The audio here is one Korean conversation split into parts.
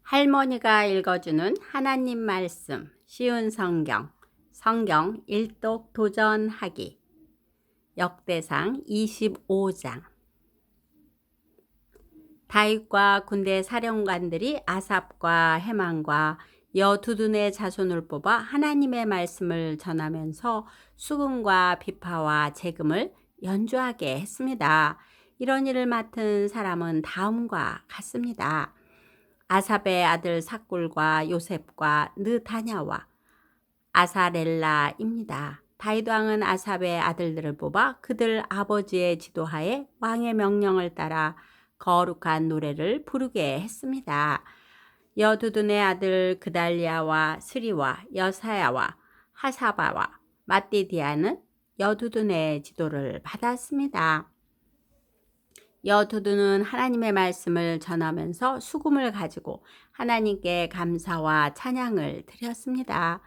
할머니가 읽어주는 하나님 말씀, 쉬운 성경, 성경 일독 도전하기, 역대상 25장. 다윗과 군대 사령관들이 아삽과 헤만과 여두둔의 자손을 뽑아 하나님의 말씀을 전하면서 수금과 비파와 재금을 연주하게 했습니다. 이런 일을 맡은 사람은 다음과 같습니다. 아삽의 아들 삭굴과 요셉과 느다냐와 아사렐라입니다. 다윗 왕은 아삽의 아들들을 뽑아 그들 아버지의 지도하에 왕의 명령을 따라 거룩한 노래를 부르게 했습니다. 여두둔의 아들 그달리아와 스리와 여사야와 하사바와 마띠디아는 여두둔의 지도를 받았습니다. 여두둔은 하나님의 말씀을 전하면서 수금을 가지고 하나님께 감사와 찬양을 드렸습니다.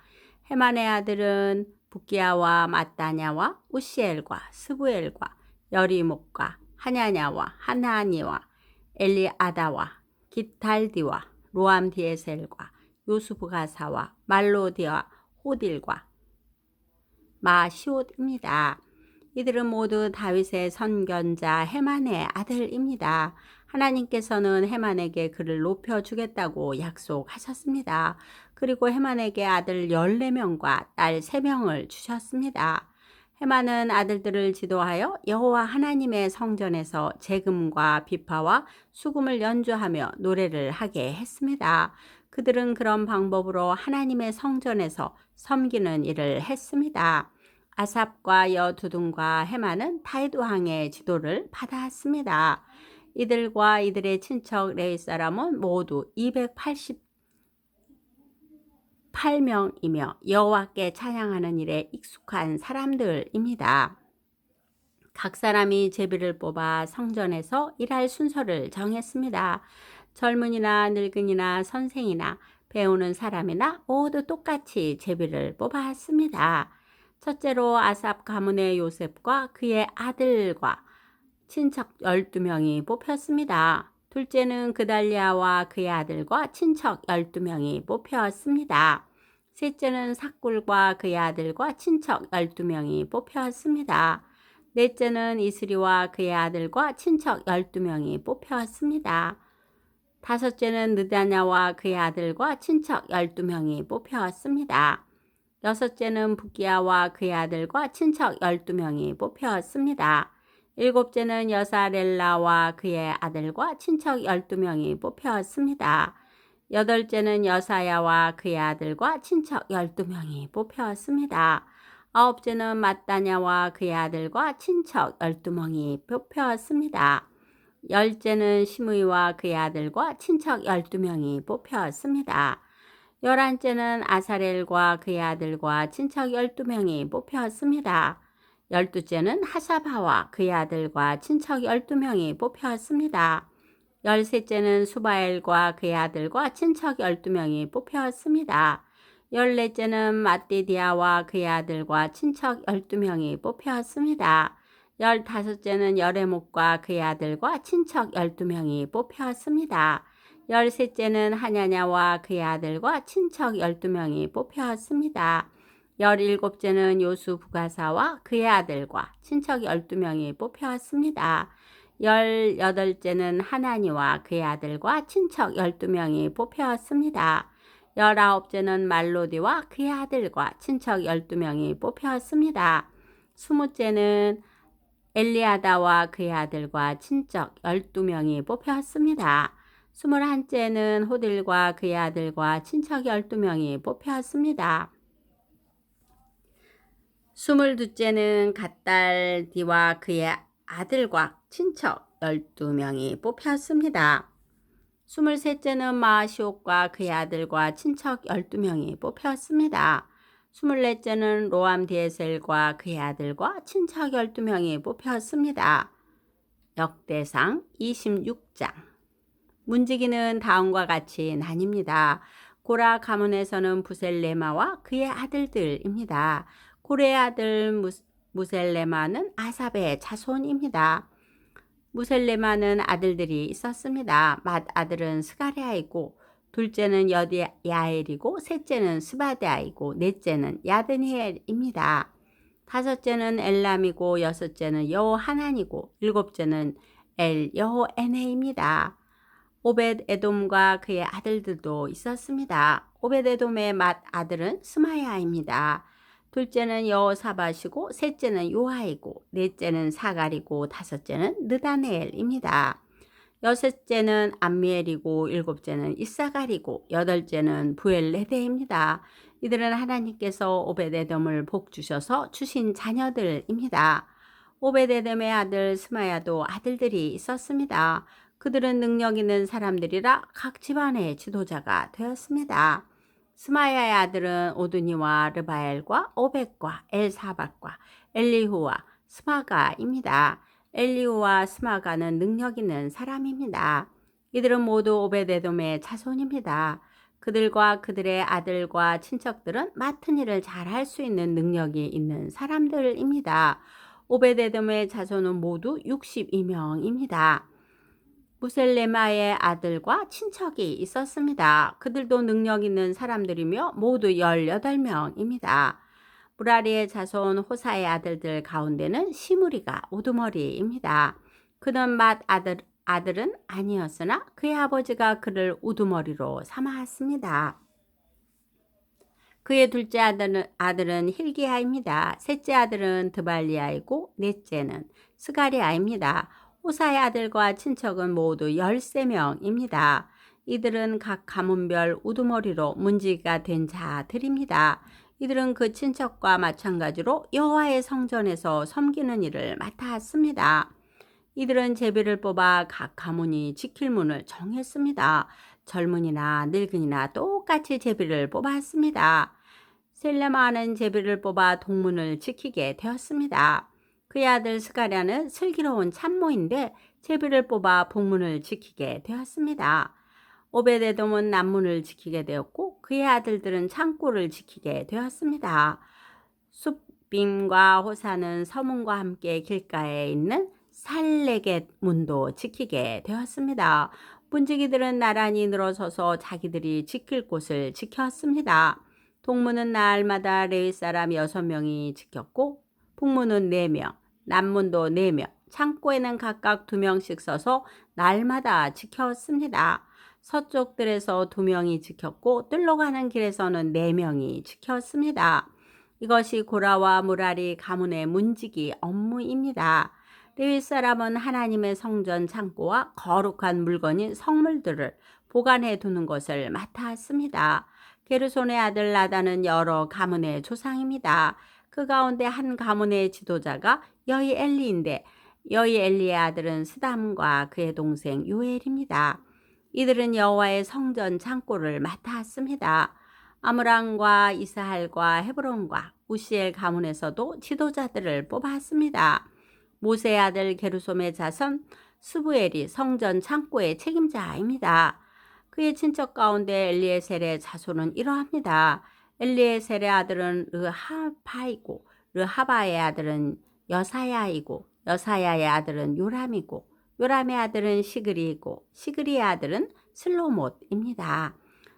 헤만의 아들은 부기야와 마따냐와 우시엘과 스부엘과 여리목과 하냐냐와 하나니와 엘리아다와 기탈디와 로암디에셀과 요수브가사와 말로디와 호딜과 마시옷입니다. 이들은 모두 다윗의 선견자 헤만의 아들입니다. 하나님께서는 헤만에게 그를 높여주겠다고 약속하셨습니다. 그리고 헤만에게 아들 14명과 딸 3명을 주셨습니다. 헤만은 아들들을 지도하여 여호와 하나님의 성전에서 재금과 비파와 수금을 연주하며 노래를 하게 했습니다. 그들은 그런 방법으로 하나님의 성전에서 섬기는 일을 했습니다. 아삽과 여두둔과 헤만은 다윗 왕의 지도를 받았습니다. 이들과 이들의 친척 레위 사람은 모두 288명이며 여호와께 찬양하는 일에 익숙한 사람들입니다. 각 사람이 제비를 뽑아 성전에서 일할 순서를 정했습니다. 젊은이나 늙은이나 선생이나 배우는 사람이나 모두 똑같이 제비를 뽑았습니다. 첫째로 아삽 가문의 요셉과 그의 아들과 친척 12명이 뽑혔습니다. 둘째는 그달리아와 그의 아들과 친척 12명이 뽑혔습니다. 셋째는 삭굴과 그의 아들과 친척 12명이 뽑혔습니다. 넷째는 이스리와 그의 아들과 친척 12명이 뽑혔습니다. 다섯째는 느다냐와 그의 아들과 친척 12명이 뽑혔습니다. 여섯째는 부기야와 그의 아들과 친척 12명이 뽑혔습니다. 일곱째는 여사렐라와 그의 아들과 친척 12명이 뽑혔습니다. 여덟째는 여사야와 그의 아들과 친척 12명이 뽑혔습니다. 아홉째는 마따냐와 그의 아들과 친척 12명이 뽑혔습니다. 열째는 시므이와 그의 아들과 친척 12명이 뽑혔습니다. 11째는 아사렐과 그의 아들과 친척 12명이 뽑혔습니다. 12째는 하사바와 그의 아들과 친척 12명이 뽑혔습니다. 13째는 수바엘과 그의 아들과 친척 12명이 뽑혔습니다. 14째는 마띠디아와 그의 아들과 친척 12명이 뽑혔습니다. 15째는 여레목과 그의 아들과 친척 12명이 뽑혔습니다. 13째는 하냐냐와 그의 아들과 친척 12명이 뽑혔습니다. 17째는 요수부가사와 그의 아들과 친척 12명이 뽑혔습니다. 18째는 하나니와 그의 아들과 친척 12명이 뽑혔습니다. 19째는 말로디와 그의 아들과 친척 12명이 뽑혔습니다. 20째는 엘리아다와 그의 아들과 친척 12명이 뽑혔습니다. 21째는 호딜과 그의 아들과 친척 12명이 뽑혔습니다. 22째는 갓달디와 그의 아들과 친척 12명이 뽑혔습니다. 23째는 마시옷과 그의 아들과 친척 12명이 뽑혔습니다. 24째는 로암디에셀과 그의 아들과 친척 12명이 뽑혔습니다. 역대상 26장. 문지기는 다음과 같이 나뉩니다. 고라 가문에서는 부셀레마와 그의 아들들입니다. 고레의 아들 무셀레마는 아삽의 자손입니다. 무셀레마는 아들들이 있었습니다. 맏아들은 스가랴이고 둘째는 여디야엘이고 셋째는 스바데아이고 넷째는 야드니엘입니다. 다섯째는 엘람이고 여섯째는 여호하난이고 일곱째는 여호에네입니다. 오벳에돔과 그의 아들들도 있었습니다. 오벳에돔의 맏아들은 스마야입니다. 둘째는 여호사밧이고 셋째는 요아이고 넷째는 사갈이고 다섯째는 느다네엘입니다. 여섯째는 암미엘이고 일곱째는 이사갈이고 여덟째는 부엘레데입니다. 이들은 하나님께서 오벳에돔을 복 주셔서 주신 자녀들입니다. 오벳에돔의 아들 스마야도 아들들이 있었습니다. 그들은 능력 있는 사람들이라 각 집안의 지도자가 되었습니다. 스마야의 아들은 오드니와 르바엘과 오벳과 엘사밧과 엘리후와 스마가입니다. 엘리후와 스마가는 능력 있는 사람입니다. 이들은 모두 오벳에돔의 자손입니다. 그들과 그들의 아들과 친척들은 맡은 일을 잘할 수 있는 능력이 있는 사람들입니다. 오벳에돔의 자손은 모두 62명입니다. 무셀레마의 아들과 친척이 있었습니다. 그들도 능력 있는 사람들이며 모두 18명입니다. 무라리의 자손 호사의 아들들 가운데는 시므리가 우두머리입니다. 그는 아들은 아니었으나 그의 아버지가 그를 우두머리로 삼았습니다. 그의 둘째 아들은 힐기야입니다. 셋째 아들은 드발리야이고 넷째는 스가리야입니다. 호사의 아들과 친척은 모두 13명입니다. 이들은 각 가문별 우두머리로 문지기가 된 자들입니다. 이들은 그 친척과 마찬가지로 여호와의 성전에서 섬기는 일을 맡았습니다. 이들은 제비를 뽑아 각 가문이 지킬 문을 정했습니다. 젊은이나 늙은이나 똑같이 제비를 뽑았습니다. 셀레마는 제비를 뽑아 동문을 지키게 되었습니다. 그의 아들 스가랴는 슬기로운 참모인데 제비를 뽑아 북문을 지키게 되었습니다. 오벳에돔은 남문을 지키게 되었고 그의 아들들은 창고를 지키게 되었습니다. 숲빔과 호사는 서문과 함께 길가에 있는 살레겟 문도 지키게 되었습니다. 문지기들은 나란히 늘어서서 자기들이 지킬 곳을 지켰습니다. 동문은 날마다 레위 사람 6명이 지켰고 북문은 4명, 남문도 4명, 창고에는 각각 2명씩 서서 날마다 지켰습니다. 서쪽들에서 2명이 지켰고 뜰로 가는 길에서는 4명이 지켰습니다. 이것이 고라와 무라리 가문의 문지기 업무입니다. 레위 사람은 하나님의 성전 창고와 거룩한 물건인 성물들을 보관해 두는 것을 맡았습니다. 게르손의 아들 나단은 여러 가문의 조상입니다. 그 가운데 한 가문의 지도자가 여이엘리인데 여이엘리의 아들은 스담과 그의 동생 요엘입니다. 이들은 여호와의 성전 창고를 맡았습니다. 아므랑과 이스할과 헤브론과 우시엘 가문에서도 지도자들을 뽑았습니다. 모세의 아들 게르솜의 자손 스부엘이 성전 창고의 책임자입니다. 그의 친척 가운데 엘리에셀의 자손은 이러합니다. 엘리에셀의 아들은 르하바이고 르하바의 아들은 여사야이고 여사야의 아들은 요람이고 요람의 아들은 시그리이고 시그리의 아들은 슬로못입니다.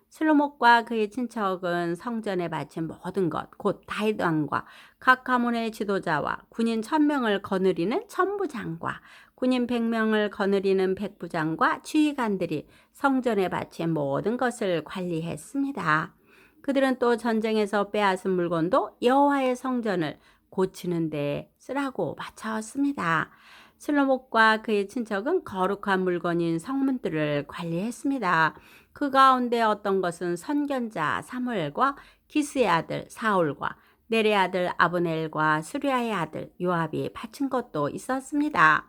슬로못과 그의 친척은 성전에 바친 모든 것, 곧 다윗 왕과 각 가문의 지도자와 군인 1000명을 거느리는 천부장과 군인 100명을 거느리는 백부장과 지휘관들이 성전에 바친 모든 것을 관리했습니다. 그들은 또 전쟁에서 빼앗은 물건도 여호와의 성전을 고치는 데 쓰라고 바쳤습니다. 슬로못과 그의 친척은 거룩한 물건인 성문들을 관리했습니다. 그 가운데 어떤 것은 선견자 사무엘과 기스의 아들 사울과 넬의 아들 아브넬과 수리아의 아들 요압이 바친 것도 있었습니다.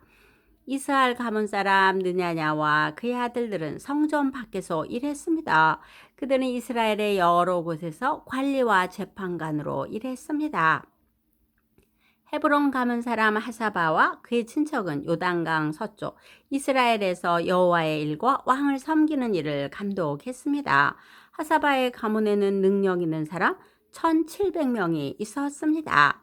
이스라엘 가문 사람 느냐냐와 그의 아들들은 성전 밖에서 일했습니다. 그들은 이스라엘의 여러 곳에서 관리와 재판관으로 일했습니다. 헤브론 가문 사람 하사바와 그의 친척은 요단강 서쪽 이스라엘에서 여호와의 일과 왕을 섬기는 일을 감독했습니다. 하사바의 가문에는 능력 있는 사람 1700명이 있었습니다.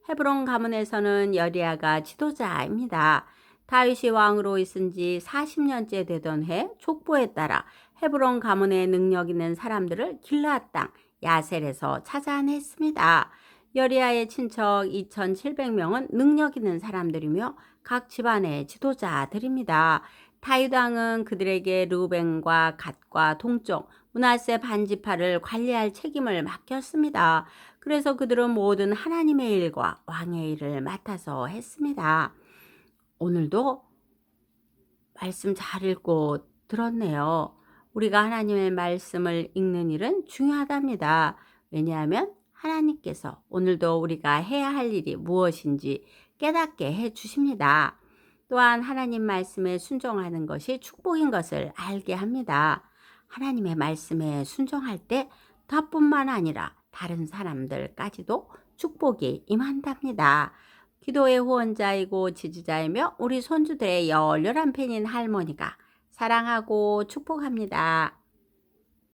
헤브론 가문에서는 여리야가 지도자입니다. 다윗이 왕으로 있은 지 40년째 되던 해 족보에 따라 헤브론 가문의 능력 있는 사람들을 길르앗 땅 야셀에서 찾아냈습니다. 여리야의 친척 2,700명은 능력 있는 사람들이며 각 집안의 지도자들입니다. 다윗 왕은 그들에게 르우벤과 갓과 동쪽, 므낫세 반지파를 관리할 책임을 맡겼습니다. 그래서 그들은 모든 하나님의 일과 왕의 일을 맡아서 했습니다. 오늘도 말씀 잘 읽고 들었네요. 우리가 하나님의 말씀을 읽는 일은 중요하답니다. 왜냐하면 하나님께서 오늘도 우리가 해야 할 일이 무엇인지 깨닫게 해 주십니다. 또한 하나님 말씀에 순종하는 것이 축복인 것을 알게 합니다. 하나님의 말씀에 순종할 때 저뿐만 아니라 다른 사람들까지도 축복이 임한답니다. 기도의 후원자이고 지지자이며 우리 손주들의 열렬한 팬인 할머니가 사랑하고 축복합니다.